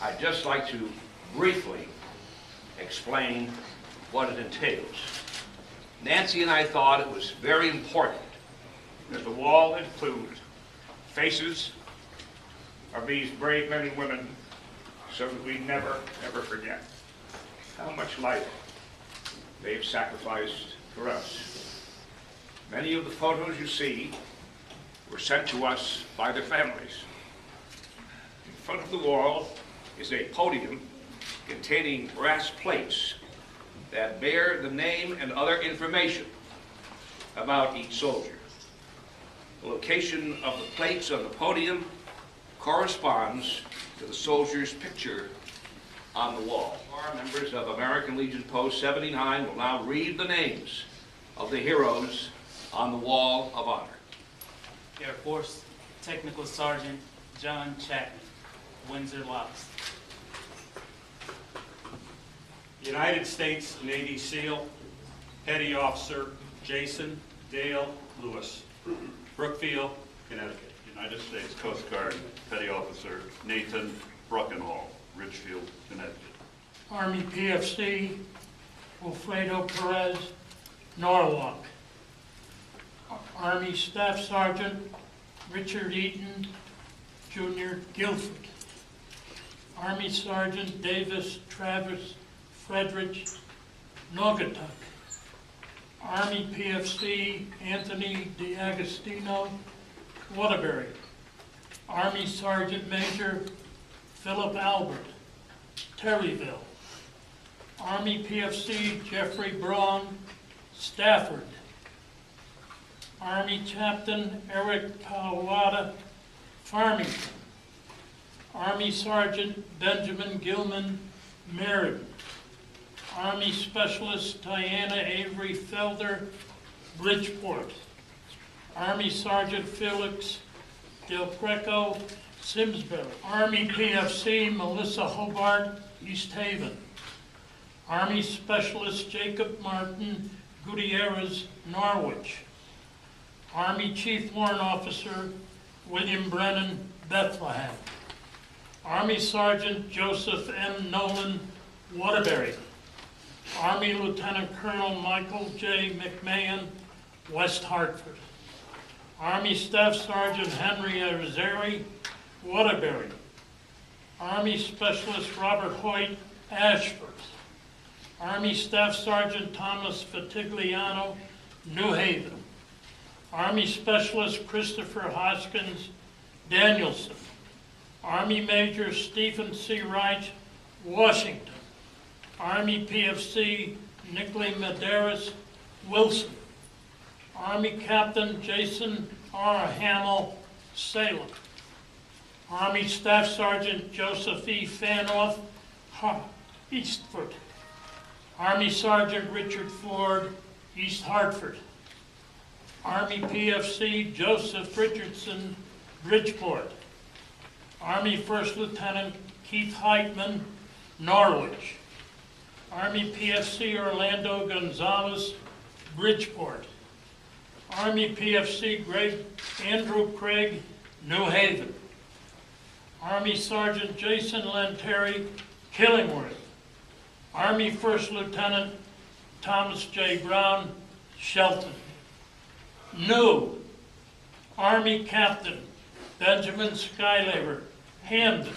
I'd just like to briefly explain what it entails. Nancy and I thought it was very important that the wall include faces of these brave men and women so that we never, ever forget how much life they've sacrificed for us. Many of the photos you see were sent to us by their families. In front of the wall is a podium containing brass plates that bear the name and other information about each soldier. The location of the plates on the podium corresponds to the soldier's picture on the wall. Our members of American Legion Post 79 will now read the names of the heroes on the Wall of Honor. Air Force Technical Sergeant John Chapman, Windsor Locks. United States Navy SEAL, Petty Officer Jason Dale Lewis, Brookfield, Connecticut. United States Coast Guard Petty Officer Nathan Bruckenhall, Richfield, Connecticut. Army PFC, Wilfredo Perez, Norwalk. Army Staff Sergeant Richard Eaton, Jr., Guilford. Army Sergeant Davis Travis Frederick, Naugatuck. Army PFC Anthony DiAgostino, Waterbury. Army Sergeant Major Philip Albert, Terryville. Army PFC Jeffrey Braun, Stafford. Army Captain Eric Kawada, Farmington. Army Sergeant Benjamin Gilman, Meriden. Army Specialist Diana Avery Felder, Bridgeport. Army Sergeant Felix Del Greco, Simsbury. Army PFC Melissa Hobart, East Haven. Army Specialist Jacob Martin Gutierrez, Norwich. Army Chief Warrant Officer William Brennan, Bethlehem. Army Sergeant Joseph M. Nolan, Waterbury. Army Lieutenant Colonel Michael J. McMahon, West Hartford. Army Staff Sergeant Henry Arizari, Waterbury. Army Specialist Robert Hoyt, Ashford. Army Staff Sergeant Thomas Fatigliano, New Haven. Army Specialist Christopher Hoskins, Danielson. Army Major Stephen C. Wright, Washington. Army PFC Nicolay Medeiros, Wilson. Army Captain Jason R. Hamill, Salem. Army Staff Sergeant Joseph E. Fanoff, Eastford. Army Sergeant Richard Ford, East Hartford. Army PFC Joseph Richardson, Bridgeport. Army First Lieutenant Keith Heitman, Norwich. Army PFC Orlando Gonzalez, Bridgeport. Army PFC Andrew Craig, New Haven. Army Sergeant Jason Lanteri, Killingworth. Army First Lieutenant Thomas J. Brown, Shelton. New Army Captain Benjamin Skylaver, Hamden.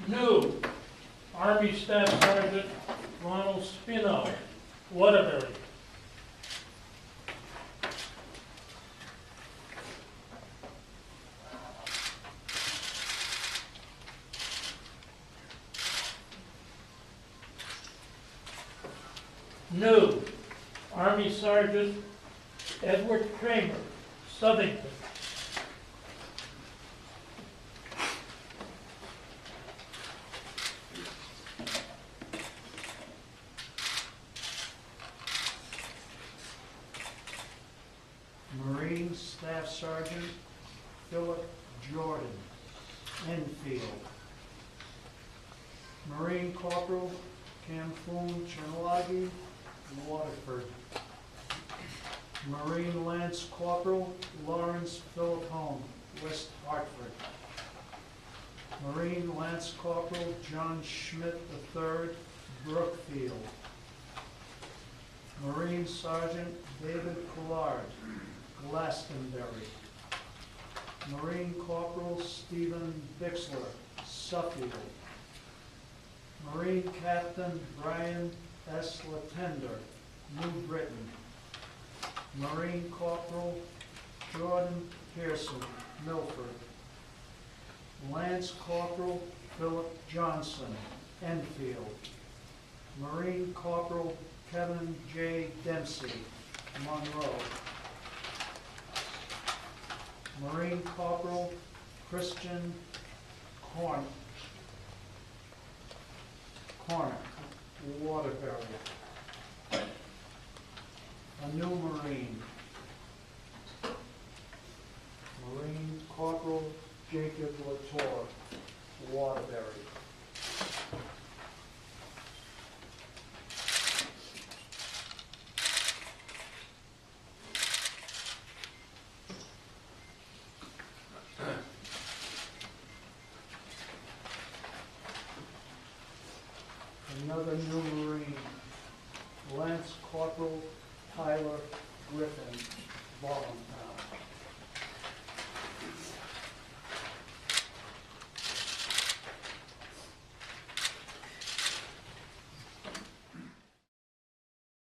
New Army Staff Sergeant Ronald Spino, Waterbury. New Army Sergeant Edward Kramer, Southington. Marine Staff Sergeant Philip Jordan, Enfield. Marine Corporal Campoon, Chenalagi, Waterford. Marine Lance Corporal Lawrence Philippone, West Hartford. Marine Lance Corporal John Schmidt III, Brookfield. Marine Sergeant David Collard, Glastonbury. Marine Corporal Stephen Bixler, Suffield. Marine Captain Brian S. Latender, New Britain. Marine Corporal Jordan Pearson, Milford. Lance Corporal Philip Johnson, Enfield. Marine Corporal Kevin J. Dempsey, Monroe. Marine Corporal Christian Cornick, Waterbury. A new Marine. Marine Corporal Jacob Latour, Waterbury. Another new Marine, Lance Corporal Tyler Griffin, volunteer.